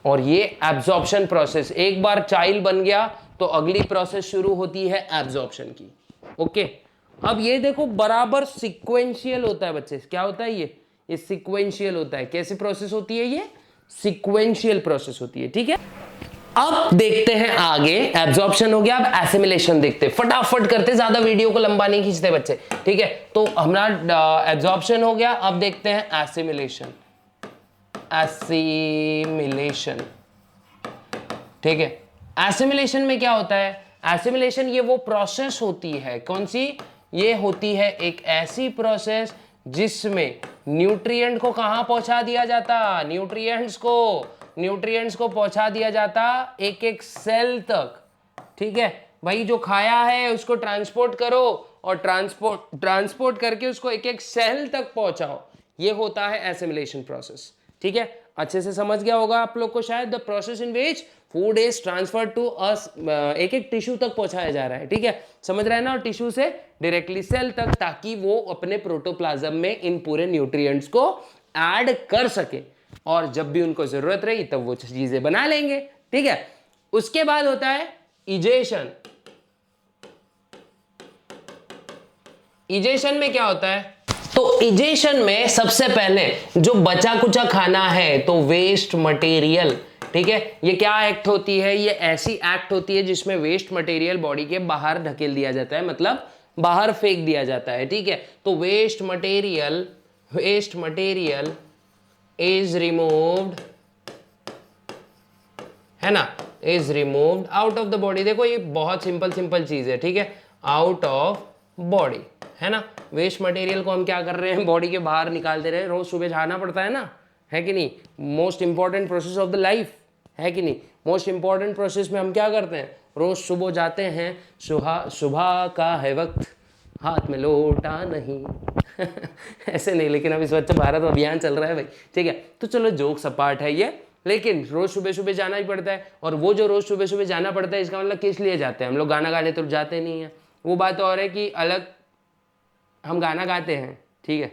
और ये एब्जॉर्प्शन प्रोसेस, एक बार चाइल बन गया तो अगली प्रोसेस शुरू होती है एब्जॉर्प्शन की। ओके, अब ये देखो बराबर सिक्वेंशियल होता है बच्चे, क्या होता है ये सिक्वेंशियल होता है। कैसी प्रोसेस होती है, ये सिक्वेंशियल प्रोसेस होती है, ठीक है। अब देखते हैं आगे, एब्जॉर्प्शन हो गया, अब एसिमिलेशन देखते हैं, फटाफट करते, ज्यादा वीडियो को लंबा नहीं खींचते बच्चे, ठीक है। तो हमारा एब्जॉर्प्शन हो गया, अब देखते हैं एसिमिलेशन। एसिमिलेशन, ठीक है। एसिमिलेशन में क्या होता है, एसिमिलेशन ये वो प्रोसेस होती है, कौन सी, ये होती है एक ऐसी प्रोसेस जिसमें न्यूट्रिएंट को कहां पहुंचा दिया जाता, न्यूट्रिएंट्स को पहुंचा दिया जाता एक एक सेल तक, ठीक है भाई। जो खाया है उसको ट्रांसपोर्ट करो और ट्रांसपोर्ट करके उसको एक एक सेल तक पहुंचाओ, ये होता है एसिमिलेशन प्रोसेस। ठीक है, अच्छे से समझ गया होगा आप लोग को शायद, the process in which food is transfer to us, एक एक टिश्यू तक पहुंचाया जा रहा है। ठीक है, समझ रहे हैं ना, और टिश्यू से डायरेक्टली सेल तक, ताकि वो अपने प्रोटोप्लाज्म में इन पूरे न्यूट्रिएंट्स को ऐड कर सके और जब भी उनको जरूरत रही तब वो चीजें बना लेंगे। ठीक है, उसके बाद होता है इजेशन। इजेशन में क्या होता है, तो इजेशन में सबसे पहले जो बचा कुचा खाना है, तो वेस्ट मटेरियल, ठीक है, ये क्या एक्ट होती है, ये ऐसी एक्ट होती है जिसमें वेस्ट मटेरियल बॉडी के बाहर ढकेल दिया जाता है, मतलब बाहर फेंक दिया जाता है। ठीक है, तो वेस्ट मटेरियल इज रिमूव्ड, है ना, is removed out of the body. देखो ये बहुत सिंपल चीज है। ठीक है, आउट ऑफ बॉडी, है ना, वेस्ट मटेरियल को हम क्या कर रहे हैं, बॉडी के बाहर निकाल दे रहे हैं। रोज सुबह जाना पड़ता है ना, है कि नहीं, most important process of the life, है कि नहीं, मोस्ट इंपॉर्टेंट प्रोसेस में हम क्या करते हैं, रोज सुबह जाते हैं, सुबह का है वक्त, हाथ में लोटा नहीं ऐसे नहीं, लेकिन अभी स्वच्छ भारत अभियान चल रहा है भाई। ठीक है, तो चलो जोक सपाट है ये, लेकिन रोज सुबह सुबह जाना ही पड़ता है। और वो जो रोज सुबह सुबह जाना पड़ता है, इसका मतलब किस लिए जाते हैं, हम लोग गाना गाने तो जाते नहीं है, वो बात और है कि अलग हम गाना गाते हैं, ठीक है,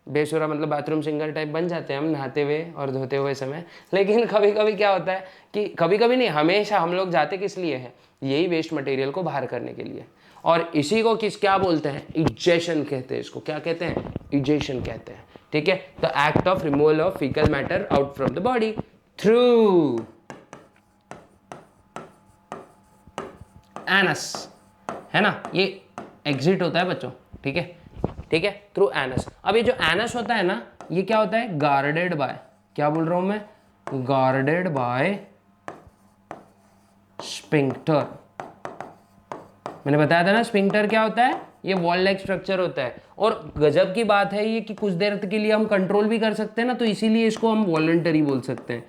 बेसुरा मतलब बाथरूम सिंगर टाइप बन जाते हैं हम नहाते हुए और धोते हुए समय। लेकिन कभी कभी क्या होता है कि कभी कभी नहीं, हमेशा हम लोग जाते किस लिए हैं, यही वेस्ट मटेरियल को बाहर करने के लिए। और इसी को क्या बोलते हैं, इजेशन कहते हैं इसको। क्या कहते हैं, इजेशन कहते हैं। ठीक है, the act of removal of faecal matter out from the body through anus, है ना, ये एग्जिट होता है बच्चों। ठीक है, ठीक है, थ्रू एनस। अब ये जो एनस होता है ना, ये क्या होता है, गार्डेड बाय, क्या बोल रहा हूं मैं, गार्डेड बाय स्पिंक्टर। मैंने बताया था ना स्पिंक्टर क्या होता है, ये वॉल लाइक स्ट्रक्चर होता है। और गजब की बात है ये कि कुछ देर के लिए हम कंट्रोल भी कर सकते हैं ना, तो इसीलिए इसको हम वॉलंटरी बोल सकते हैं।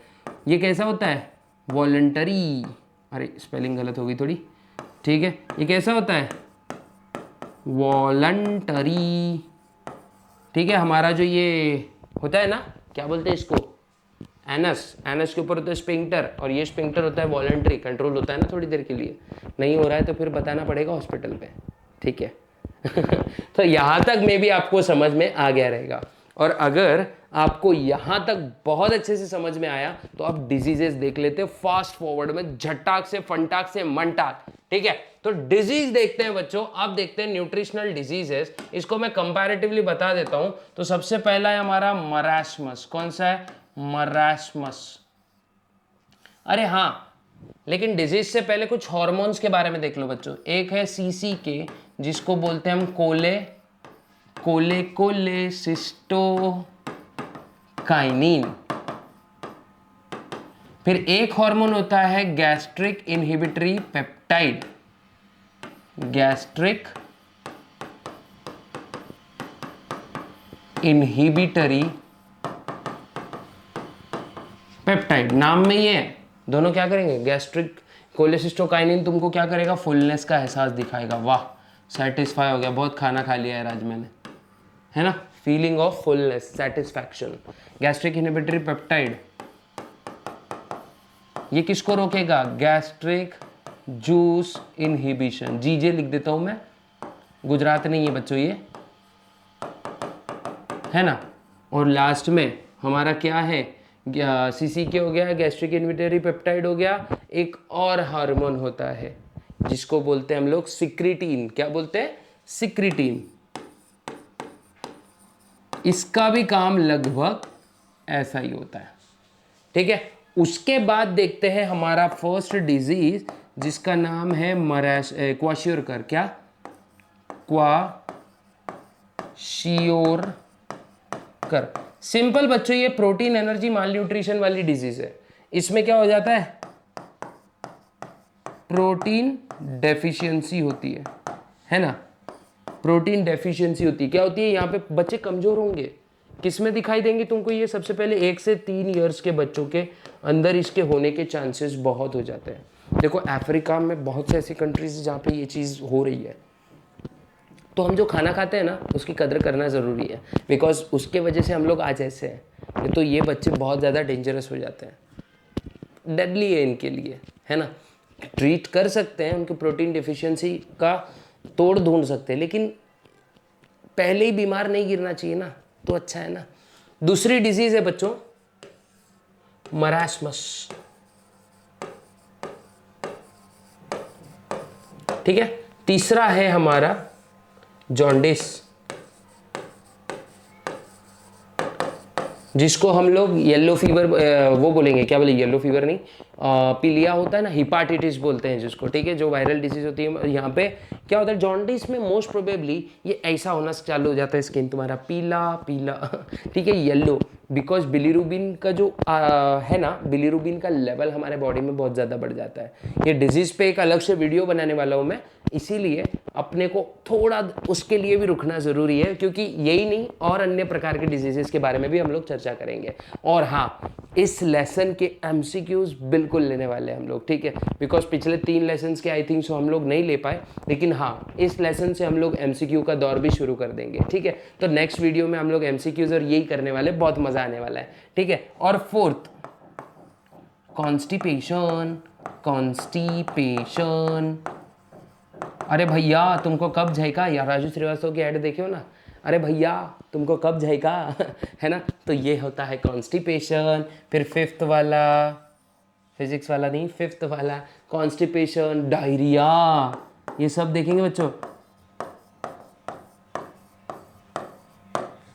ये कैसा होता है, वॉलंटरी, अरे स्पेलिंग गलत होगी थोड़ी। ठीक है, ये कैसा होता है, वॉलंटरी। ठीक है, हमारा जो ये होता है ना, क्या बोलते हैं इसको, एनस, एनस के ऊपर होता है स्पिंक्टर, और ये स्पिंक्टर होता है वॉलंटरी, कंट्रोल होता है ना थोड़ी देर के लिए। नहीं हो रहा है तो फिर बताना पड़ेगा हॉस्पिटल पे। ठीक है तो यहाँ तक में भी आपको समझ में आ गया रहेगा। और अगर आपको यहाँ तक बहुत अच्छे से समझ में आया तो आप डिजीजेस देख लेते फास्ट फॉरवर्ड में, झटाक से फंटाक से मनटाक। ठीक है, तो डिजीज देखते हैं बच्चों, अब देखते हैं न्यूट्रिशनल डिजीजेस। इसको मैं कंपैरेटिवली बता देता हूं। तो सबसे पहला है हमारा मरास्मस। कौन सा है, मरास्मस। अरे हाँ, लेकिन डिजीज से पहले कुछ हार्मोन्स के बारे में देख लो बच्चों। एक है CCK, जिसको बोलते हैं हम कोलेसिस्टोकाइनिन। फिर एक हार्मोन होता है gastric inhibitory peptide, gastric inhibitory peptide, नाम में ये है। दोनों क्या करेंगे, गैस्ट्रिक, कोलेसिस्टोकाइनिन तुमको क्या करेगा, फुलनेस का एहसास दिखाएगा। वाह, सेटिस्फाई हो गया, बहुत खाना खा लिया है आज मैंने, है ना, feeling of fullness, satisfaction. Gastric inhibitory peptide, ये किसको रोकेगा, गैस्ट्रिक जूस इनहिबिशन। जीजे लिख देता हूं मैं, गुजरात नहीं है बच्चों ये, है ना। और लास्ट में हमारा क्या है, CCK हो गया, गैस्ट्रिक इनहिबिटरी पेप्टाइड हो गया। एक और हार्मोन होता है जिसको बोलते हैं हम लोग सिक्रिटीन। क्या बोलते हैं, सिक्रिटीन। इसका भी काम लगभग ऐसा ही होता है। ठीक है, उसके बाद देखते हैं हमारा फर्स्ट डिजीज, जिसका नाम है क्वाशियोरकर। क्या, क्वाशियोरकर। सिंपल बच्चों, ये प्रोटीन एनर्जी माल न्यूट्रिशन वाली डिजीज है। इसमें क्या हो जाता है, प्रोटीन डेफिशिएंसी होती है ना, प्रोटीन डेफिशिएंसी होती है। क्या होती है, यहाँ पे बच्चे कमजोर होंगे। किसमें दिखाई देंगे तुमको ये, सबसे पहले 1 से 3 इयर्स के बच्चों के अंदर इसके होने के चांसेस बहुत हो जाते हैं। देखो अफ्रीका में बहुत से ऐसी कंट्रीज जहाँ पे ये चीज़ हो रही है, तो हम जो खाना खाते हैं ना उसकी कदर करना ज़रूरी है, बिकॉज उसके वजह से हम लोग आज ऐसे हैं। नहीं तो ये बच्चे बहुत ज़्यादा डेंजरस हो जाते हैं, डेडली है इनके लिए, है ना। ट्रीट कर सकते हैं, उनकी प्रोटीन डिफिशियंसी का तोड़ ढूंढ सकते हैं, लेकिन पहले ही बीमार नहीं गिरना चाहिए ना, तो अच्छा है ना। दूसरी डिजीज है बच्चों मरासमस, ठीक है। तीसरा है हमारा जॉन्डिस, जिसको हम लोग येलो फीवर वो बोलेंगे, क्या बोले, येलो फीवर नहीं, पीलिया होता है ना, हिपाटाइटिस बोलते हैं जिसको, ठीक है, जो वायरल डिजीज होती है। यहाँ पे क्या होता है जॉन्डिस में, मोस्ट प्रोबेबली ये ऐसा होना चालू हो जाता है, स्किन तुम्हारा पीला पीला ठीक है, येलो, बिकॉज बिलीरुबिन का जो है ना, बिलीरुबिन का लेवल हमारे बॉडी में बहुत ज़्यादा बढ़ जाता है। ये डिजीज़ पे एक अलग से वीडियो बनाने वाला हूँ मैं, इसीलिए अपने को थोड़ा उसके लिए भी रुकना ज़रूरी है, क्योंकि यही नहीं और अन्य प्रकार के डिजीजेस के बारे में भी हम लोग चर्चा करेंगे। और हाँ, इस लेसन के एमसीक्यूज बिल्कुल लेने वाले हैं हम लोग, ठीक है, बिकॉज पिछले 3 लेसन्स के आई थिंक सो हम लोग नहीं ले पाए, लेकिन हाँ इस लेसन से हम लोग एमसीक्यू का दौर भी शुरू कर देंगे, ठीक है। तो नेक्स्ट वीडियो में हम लोग एमसीक्यूज और यही करने वाले, बहुत मज़ा आने वाला है, ठीक है। और फोर्थ, कॉन्स्टिपेशन, कॉन्स्टिपेशन। अरे भैया तुमको कब झेका, या राजू श्रीवास्तव की ऐड देखे हो ना, अरे भैया तुमको कब झेका है ना, तो ये होता है कॉन्स्टिपेशन। फिर फिफ्थ वाला, फिजिक्स वाला नहीं, फिफ्थ वाला कॉन्स्टिपेशन, डायरिया, ये सब देखेंगे बच्चों,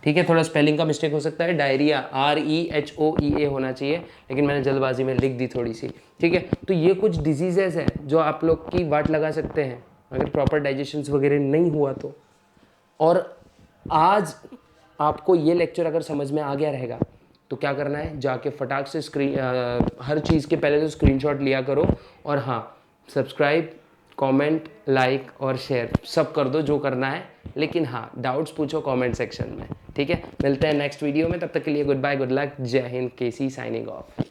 ठीक है। थोड़ा स्पेलिंग का मिस्टेक हो सकता है, डायरिया REHOEA होना चाहिए, लेकिन मैंने जल्दबाजी में लिख दी थोड़ी सी, ठीक है। तो ये कुछ डिजीजेस हैं जो आप लोग की वाट लगा सकते हैं अगर प्रॉपर डाइजेशन वगैरह नहीं हुआ तो। और आज आपको ये लेक्चर अगर समझ में आ गया रहेगा तो क्या करना है, जाके फटाक से हर चीज़ के पहले तो स्क्रीनशॉट लिया करो, और हाँ सब्सक्राइब, कमेंट, लाइक और शेयर सब कर दो जो करना है, लेकिन हाँ डाउट्स पूछो कमेंट सेक्शन में, ठीक है। मिलते हैं नेक्स्ट वीडियो में, तब तक के लिए गुड बाय, गुड लक, जय हिंद, केसी साइनिंग ऑफ।